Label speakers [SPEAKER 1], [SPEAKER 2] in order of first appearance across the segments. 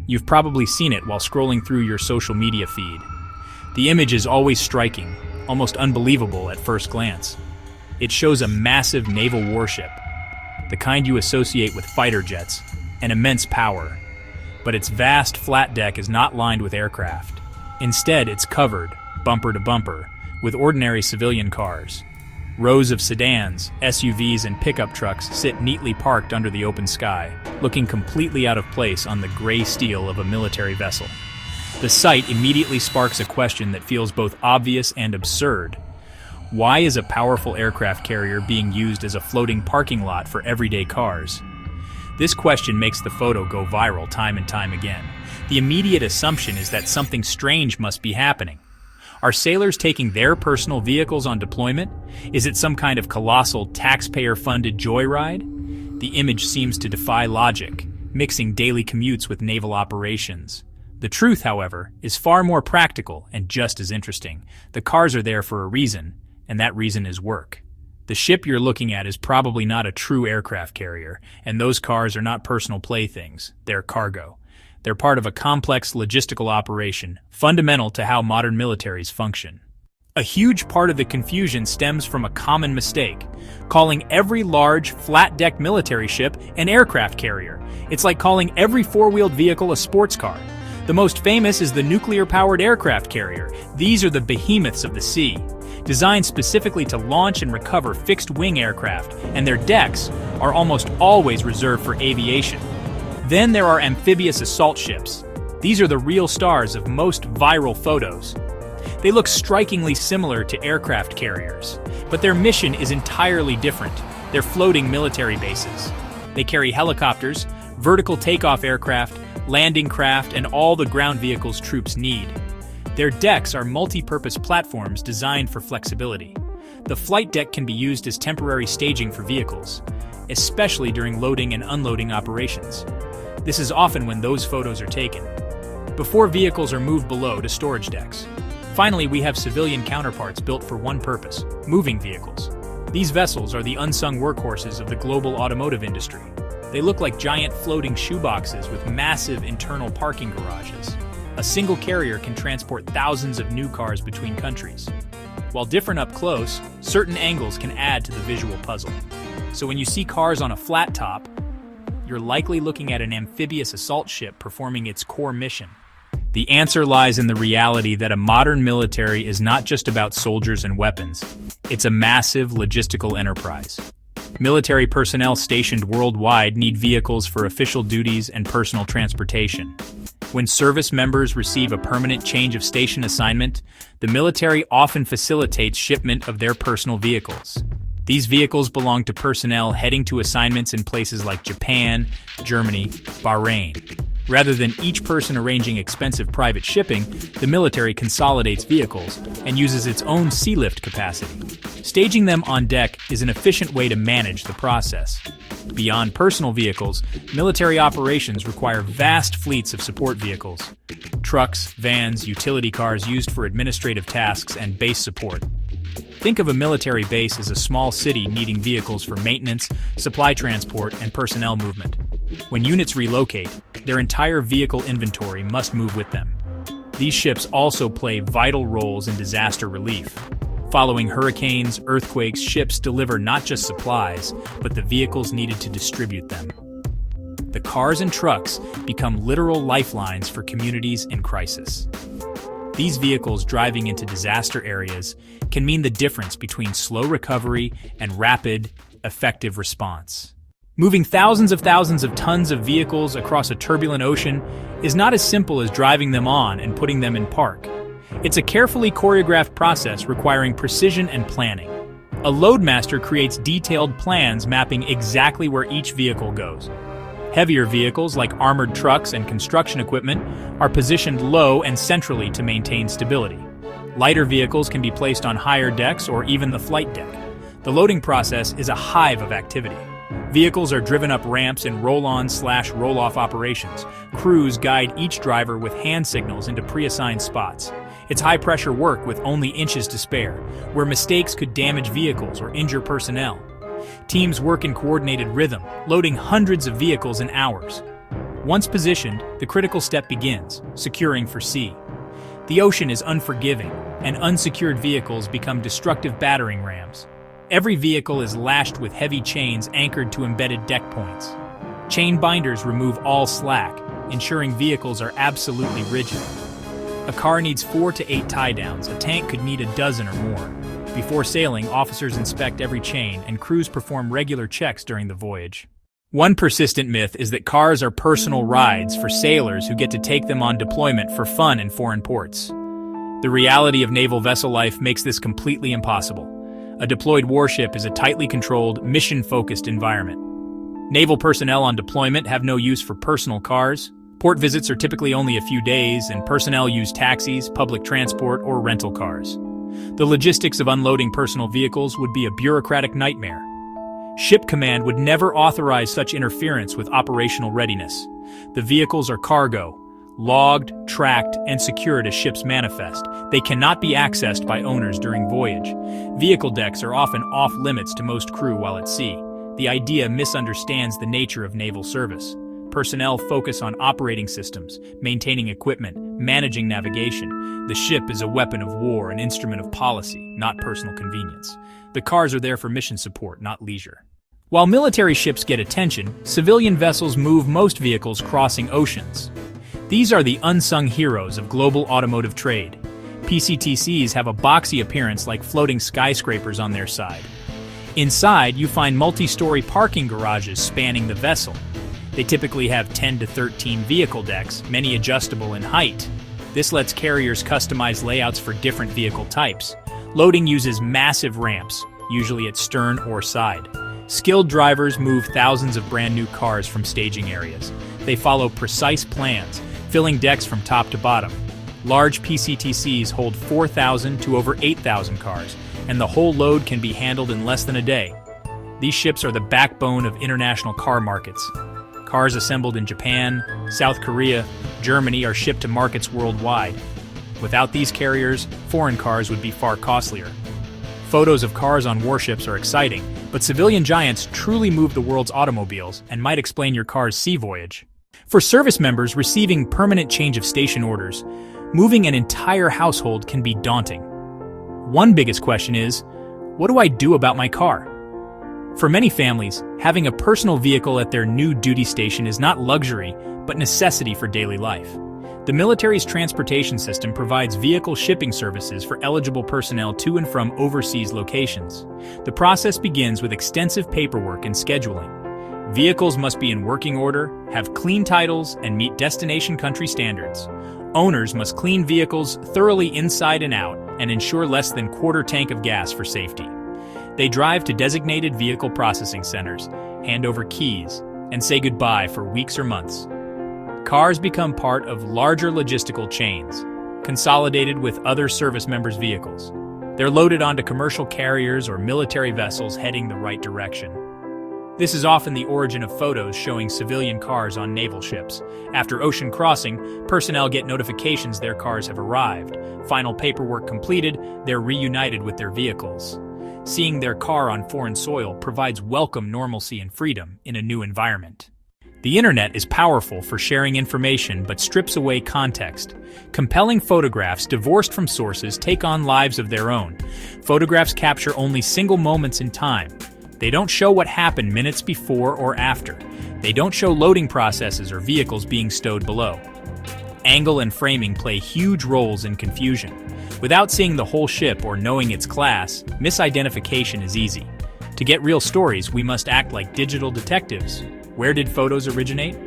[SPEAKER 1] You've probably seen it while scrolling through your social media feed. The image is always striking, almost unbelievable at first glance. It shows a massive naval warship, the kind you associate with fighter jets, and immense power. But its vast flat deck is not lined with aircraft. Instead, it's covered, bumper to bumper, with ordinary civilian cars. Rows of sedans, SUVs, and pickup trucks sit neatly parked under the open sky, looking completely out of place on the gray steel of a military vessel. The sight immediately sparks a question that feels both obvious and absurd. Why is a powerful aircraft carrier being used as a floating parking lot for everyday cars? This question makes the photo go viral time and time again. The immediate assumption is that something strange must be happening. Are sailors taking their personal vehicles on deployment? Is it some kind of colossal taxpayer-funded joyride? The image seems to defy logic, mixing daily commutes with naval operations. The truth, however, is far more practical and just as interesting. The cars are there for a reason, and that reason is work. The ship you're looking at is probably not a true aircraft carrier, and those cars are not personal playthings. They're cargo. They're part of a complex logistical operation, fundamental to how modern militaries function. A huge part of the confusion stems from a common mistake, calling every large, flat-decked military ship an aircraft carrier. It's like calling every four-wheeled vehicle a sports car. The most famous is the nuclear-powered aircraft carrier. These are the behemoths of the sea, designed specifically to launch and recover fixed-wing aircraft, and their decks are almost always reserved for aviation. Then there are amphibious assault ships. These are the real stars of most viral photos. They look strikingly similar to aircraft carriers, but their mission is entirely different. They're floating military bases. They carry helicopters, vertical takeoff aircraft, landing craft, and all the ground vehicles troops need. Their decks are multi-purpose platforms designed for flexibility. The flight deck can be used as temporary staging for vehicles, especially during loading and unloading operations. This is often when those photos are taken, before vehicles are moved below to storage decks. Finally, we have civilian counterparts built for one purpose: moving vehicles. These vessels are the unsung workhorses of the global automotive industry. They look like giant floating shoeboxes with massive internal parking garages. A single carrier can transport thousands of new cars between countries. While different up close, certain angles can add to the visual puzzle. So when you see cars on a flat top, you're likely looking at an amphibious assault ship performing its core mission. The answer lies in the reality that a modern military is not just about soldiers and weapons. It's a massive logistical enterprise. Military personnel stationed worldwide need vehicles for official duties and personal transportation. When service members receive a permanent change of station assignment, the military often facilitates shipment of their personal vehicles. These vehicles belong to personnel heading to assignments in places like Japan, Germany, Bahrain. Rather than each person arranging expensive private shipping, the military consolidates vehicles and uses its own sea lift capacity. Staging them on deck is an efficient way to manage the process. Beyond personal vehicles, military operations require vast fleets of support vehicles: trucks, vans, utility cars used for administrative tasks and base support. Think of a military base as a small city needing vehicles for maintenance, supply transport, and personnel movement. When units relocate, their entire vehicle inventory must move with them. These ships also play vital roles in disaster relief. Following hurricanes, earthquakes, ships deliver not just supplies, but the vehicles needed to distribute them. The cars and trucks become literal lifelines for communities in crisis. These vehicles driving into disaster areas can mean the difference between slow recovery and rapid, effective response. Moving thousands of tons of vehicles across a turbulent ocean is not as simple as driving them on and putting them in park. It's a carefully choreographed process requiring precision and planning. A loadmaster creates detailed plans mapping exactly where each vehicle goes. Heavier vehicles, like armored trucks and construction equipment, are positioned low and centrally to maintain stability. Lighter vehicles can be placed on higher decks or even the flight deck. The loading process is a hive of activity. Vehicles are driven up ramps in roll-on/roll-off operations. Crews guide each driver with hand signals into pre-assigned spots. It's high-pressure work with only inches to spare, where mistakes could damage vehicles or injure personnel. Teams work in coordinated rhythm, loading hundreds of vehicles in hours. Once positioned, the critical step begins, securing for sea. The ocean is unforgiving, and unsecured vehicles become destructive battering rams. Every vehicle is lashed with heavy chains anchored to embedded deck points. Chain binders remove all slack, ensuring vehicles are absolutely rigid. A car needs 4 to 8 tie-downs, a tank could need a dozen or more. Before sailing, officers inspect every chain, and crews perform regular checks during the voyage. One persistent myth is that cars are personal rides for sailors who get to take them on deployment for fun in foreign ports. The reality of naval vessel life makes this completely impossible. A deployed warship is a tightly controlled, mission-focused environment. Naval personnel on deployment have no use for personal cars. Port visits are typically only a few days, and personnel use taxis, public transport, or rental cars. The logistics of unloading personal vehicles would be a bureaucratic nightmare. Ship command would never authorize such interference with operational readiness. The vehicles are cargo, logged, tracked, and secured as ships manifest. They cannot be accessed by owners during voyage. Vehicle decks are often off-limits to most crew while at sea. The idea misunderstands the nature of naval service. Personnel focus on operating systems, maintaining equipment, managing navigation. The ship is a weapon of war, an instrument of policy, not personal convenience. The cars are there for mission support, not leisure. While military ships get attention, civilian vessels move most vehicles crossing oceans. These are the unsung heroes of global automotive trade. PCTCs have a boxy appearance like floating skyscrapers on their side. Inside, you find multi-story parking garages spanning the vessel. They typically have 10 to 13 vehicle decks, many adjustable in height. This lets carriers customize layouts for different vehicle types. Loading uses massive ramps, usually at stern or side. Skilled drivers move thousands of brand new cars from staging areas. They follow precise plans, filling decks from top to bottom. Large PCTCs hold 4,000 to over 8,000 cars, and the whole load can be handled in less than a day. These ships are the backbone of international car markets. Cars assembled in Japan, South Korea, Germany are shipped to markets worldwide. Without these carriers, foreign cars would be far costlier. Photos of cars on warships are exciting, but civilian giants truly move the world's automobiles and might explain your car's sea voyage. For service members receiving permanent change of station orders, moving an entire household can be daunting. One biggest question is, what do I do about my car? For many families, having a personal vehicle at their new duty station is not luxury, but necessity for daily life. The military's transportation system provides vehicle shipping services for eligible personnel to and from overseas locations. The process begins with extensive paperwork and scheduling. Vehicles must be in working order, have clean titles, and meet destination country standards. Owners must clean vehicles thoroughly inside and out and ensure less than quarter tank of gas for safety. They drive to designated vehicle processing centers, hand over keys, and say goodbye for weeks or months. Cars become part of larger logistical chains, consolidated with other service members' vehicles. They're loaded onto commercial carriers or military vessels heading the right direction. This is often the origin of photos showing civilian cars on naval ships. After ocean crossing, personnel get notifications their cars have arrived. Final paperwork completed, they're reunited with their vehicles. Seeing their car on foreign soil provides welcome normalcy and freedom in a new environment. The internet is powerful for sharing information but strips away context. Compelling photographs divorced from sources take on lives of their own. Photographs capture only single moments in time. They don't show what happened minutes before or after. They don't show loading processes or vehicles being stowed below. Angle and framing play huge roles in confusion. Without seeing the whole ship or knowing its class, misidentification is easy. To get real stories, we must act like digital detectives. Where did photos originate?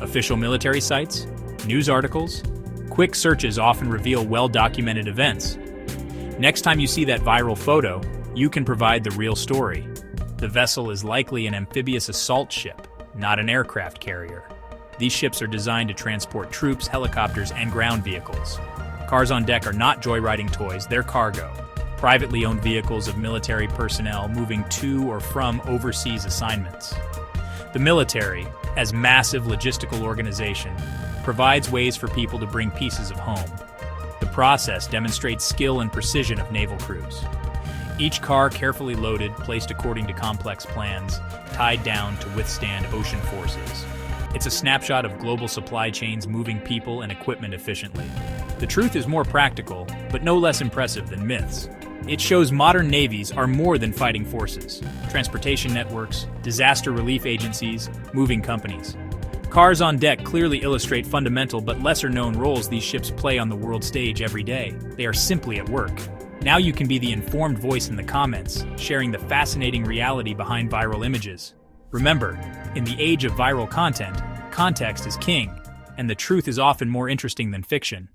[SPEAKER 1] Official military sites? News articles? Quick searches often reveal well-documented events. Next time you see that viral photo, you can provide the real story. The vessel is likely an amphibious assault ship, not an aircraft carrier. These ships are designed to transport troops, helicopters, and ground vehicles. Cars on deck are not joyriding toys, they're cargo. Privately owned vehicles of military personnel moving to or from overseas assignments. The military, as massive logistical organization, provides ways for people to bring pieces of home. The process demonstrates skill and precision of naval crews. Each car carefully loaded, placed according to complex plans, tied down to withstand ocean forces. It's a snapshot of global supply chains moving people and equipment efficiently. The truth is more practical, but no less impressive than myths. It shows modern navies are more than fighting forces: transportation networks, disaster relief agencies, moving companies. Cars on deck clearly illustrate fundamental but lesser-known roles these ships play on the world stage every day. They are simply at work. Now you can be the informed voice in the comments, sharing the fascinating reality behind viral images. Remember, in the age of viral content, context is king, and the truth is often more interesting than fiction.